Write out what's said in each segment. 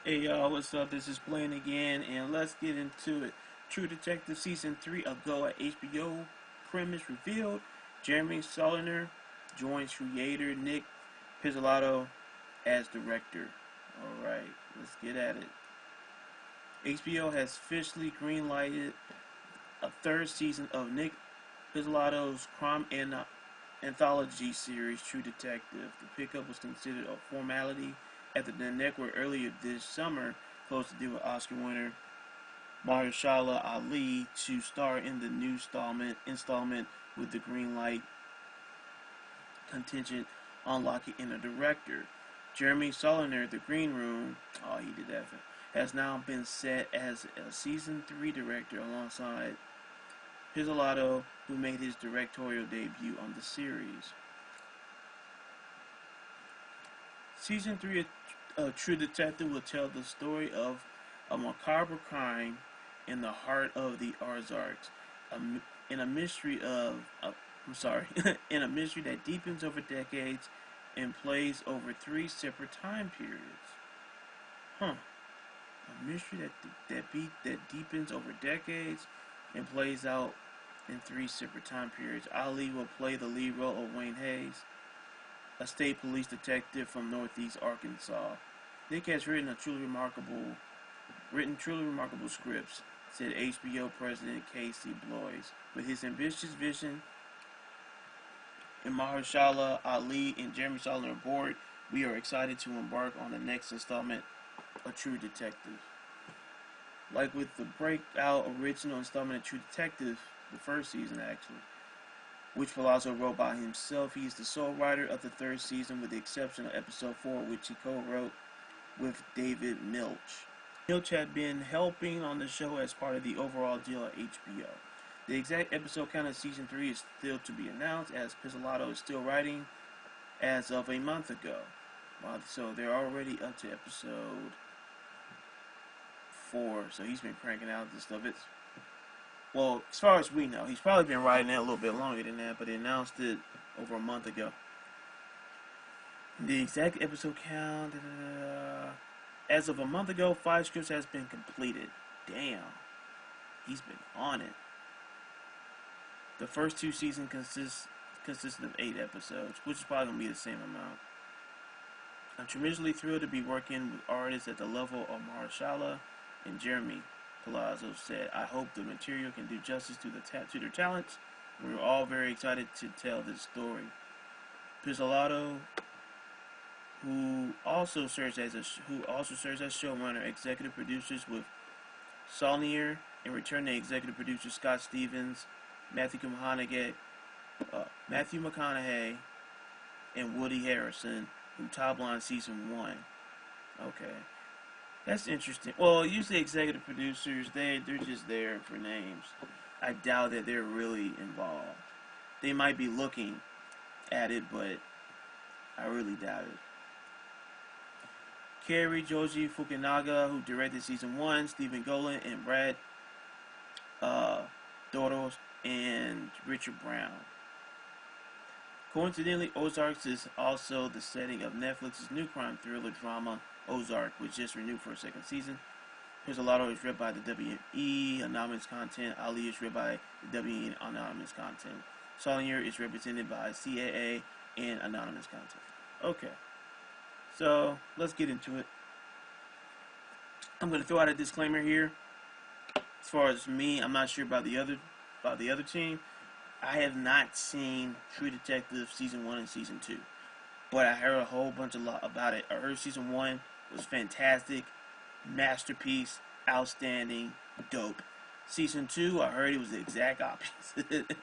Hey y'all, what's up? This is Blaine again, and let's get into it. True Detective Season 3 ago at HBO. Premise revealed. Jeremy Soliner joins creator Nick Pizzolatto as director. Alright, let's get at it. HBO has officially greenlighted a third season of Nick Pizzolatto's crime anthology series, True Detective. The pickup was considered a formality after the network earlier this summer closed the deal with Oscar winner Mahershala Ali to star in the new installment with the green light contingent on locking in a director. Jeremy Soliner, The Green Room, oh, he did that, has now been set as a season 3 director alongside Pizzolatto, who made his directorial debut on the series. Season 3 of True Detective will tell the story of a macabre crime in the heart of the Ozarks, in a mystery of, in a mystery that deepens over decades and plays over 3 separate time periods. Huh? A mystery that deepens over decades and plays out in 3 separate time periods. Ali will play the lead role of Wayne Hayes, a state police detective from Northeast Arkansas. Nick has written truly remarkable scripts, said HBO President Casey Bloys. With his ambitious vision and Mahershala Ali and Jeremy Soliner aboard, we are excited to embark on the next installment of True Detective. Like with the breakout original installment of True Detective, the first season actually, which Palazzo wrote by himself, he is the sole writer of the third season with the exception of episode 4, which he co-wrote with David Milch. Milch had been helping on the show as part of the overall deal at HBO. The exact episode count of season 3 is still to be announced, as Pizzolatto is still writing as of a month ago. Wow, so they're already up to episode 4, so he's been cranking out this stuff. Well, as far as we know, he's probably been writing it a little bit longer than that, but he announced it over a month ago. The exact episode count, as of a month ago, 5 scripts has been completed. Damn, he's been on it. The first 2 seasons consisted of 8 episodes, which is probably gonna be the same amount. I'm tremendously thrilled to be working with artists at the level of Mahershala and Jeremy, Palazzo said. I hope the material can do justice to their talents. We're all very excited to tell this story. Pizzolatto, who also serves as showrunner, executive producers with Saulnier, and returning executive producer Scott Stevens, Matthew McConaughey, and Woody Harrelson, who top-lined season 1. Okay. That's interesting. Well, usually executive producers, they're just there for names. I doubt that they're really involved. They might be looking at it, but I really doubt it. Kerry Joji Fukunaga, who directed season 1, Stephen Golan, and Brad Doros, and Richard Brown. Coincidentally, Ozarks is also the setting of Netflix's new crime thriller drama Ozark, which just renewed for a second season. Pizzolatto is read by the WE Anonymous Content. Ali is read by the WE Anonymous Content. Saulnier is represented by CAA and Anonymous Content. Okay, so let's get into it. I'm going to throw out a disclaimer here. As far as me, I'm not sure about the other team. I have not seen True Detective season 1 and season 2, but I heard a whole bunch about it. I heard season 1 was fantastic, masterpiece, outstanding, dope. Season 2, I heard it was the exact opposite.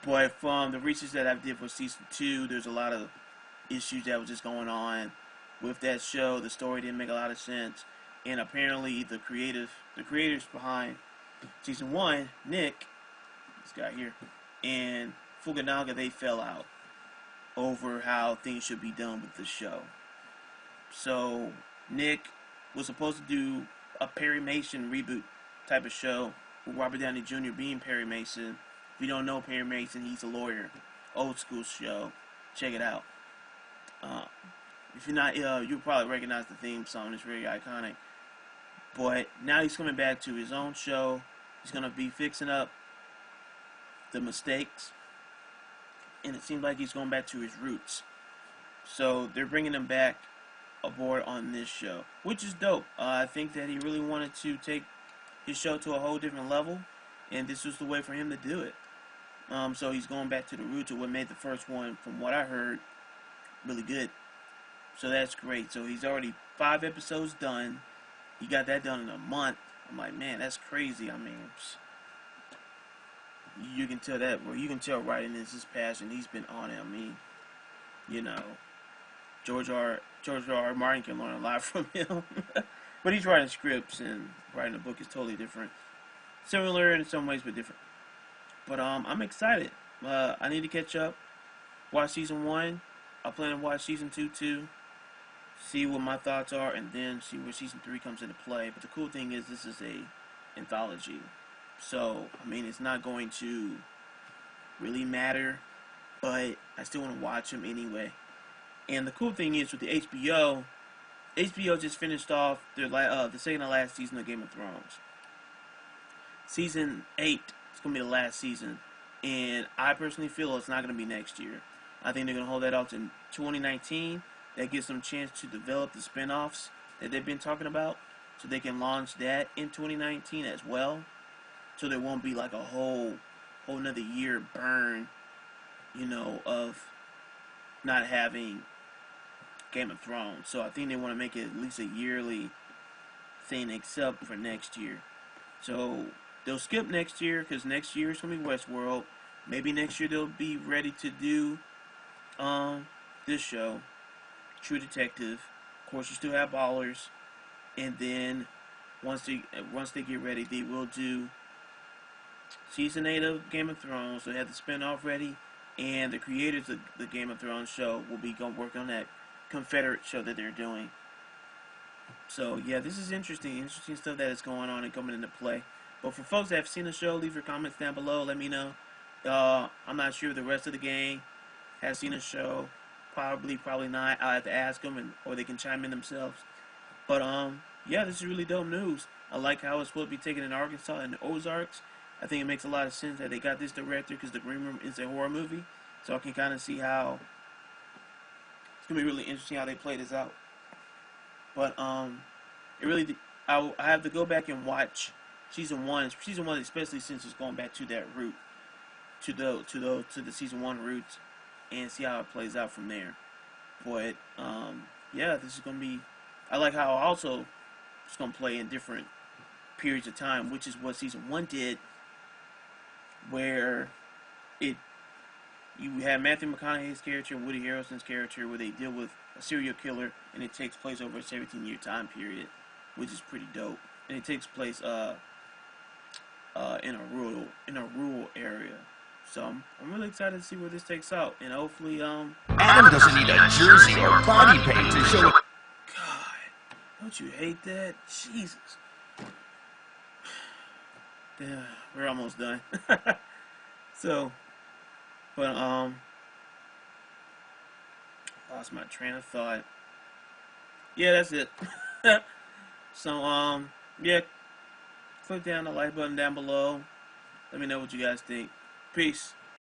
But from the research that I did for season 2, there's a lot of issues that was just going on with that show. The story didn't make a lot of sense, and apparently the creators behind season 1, Nick, this guy here, and Fukunaga, they fell out over how things should be done with the show. So Nick was supposed to do a Perry Mason reboot type of show with Robert Downey Jr. being Perry Mason. If you don't know Perry Mason, he's a lawyer. Old school show. Check it out. If you're not, you'll probably recognize the theme song. It's very iconic. But now he's coming back to his own show. He's gonna be fixing up the mistakes, and it seems like he's going back to his roots. So they're bringing him back aboard on this show, which is dope. I think that he really wanted to take his show to a whole different level, and this was the way for him to do it. So he's going back to the roots of what made the first one, from what I heard, really good. So that's great. So he's already 5 episodes done. He got that done in a month. I'm like, man, that's crazy. I mean, you can tell that. Well, you can tell writing is his passion. He's been on it. I mean, you know, George R. Martin can learn a lot from him. But he's writing scripts, and writing a book is totally different. Similar in some ways, but different. But I'm excited. I need to catch up. Watch season 1. I plan to watch season 2 too. See what my thoughts are, and then see where season 3 comes into play. But the cool thing is, this is a anthology. So, I mean, it's not going to really matter, but I still want to watch them anyway. And the cool thing is, with the HBO just finished off the second to last season of Game of Thrones. Season 8 is going to be the last season, and I personally feel it's not going to be next year. I think they're going to hold that off to 2019. That gives them a chance to develop the spin-offs that they've been talking about, so they can launch that in 2019 as well. So there won't be like a whole another year burn, you know, of not having Game of Thrones. So I think they want to make it at least a yearly thing, except for next year. So they'll skip next year, because next year is going to be Westworld. Maybe next year they'll be ready to do this show, True Detective. Of course, you still have Ballers, and then once they get ready, they will do season 8 of Game of Thrones. So they have the spinoff ready, and the creators of the Game of Thrones show will be going to work on that Confederate show that they're doing. So yeah, this is interesting stuff that is going on and coming into play. But for folks that have seen the show, leave your comments down below. Let me know. I'm not sure if the rest of the gang has seen the show. Probably not. I'll have to ask them, or they can chime in themselves. But yeah, this is really dope news. I like how it's supposed to be taken in Arkansas and the Ozarks. I think it makes a lot of sense that they got this director, because The Green Room is a horror movie. So I can kind of see how it's gonna be really interesting how they play this out. But it really, I have to go back and watch season 1. Season 1, especially since it's going back to that root, to the season 1 roots, and see how it plays out from there. But yeah, this is gonna be. I like how also it's gonna play in different periods of time, which is what season 1 did, where you have Matthew McConaughey's character and Woody Harrelson's character, where they deal with a serial killer, and it takes place over a 17-year time period, which is pretty dope. And it takes place in a rural area. So I'm really excited to see where this takes out, and hopefully Adam doesn't need a jersey or body paint to show it. God, don't you hate that? Jesus. Yeah, we're almost done. So, but lost my train of thought. Yeah, that's it. So yeah, click down the like button down below. Let me know what you guys think. Peace.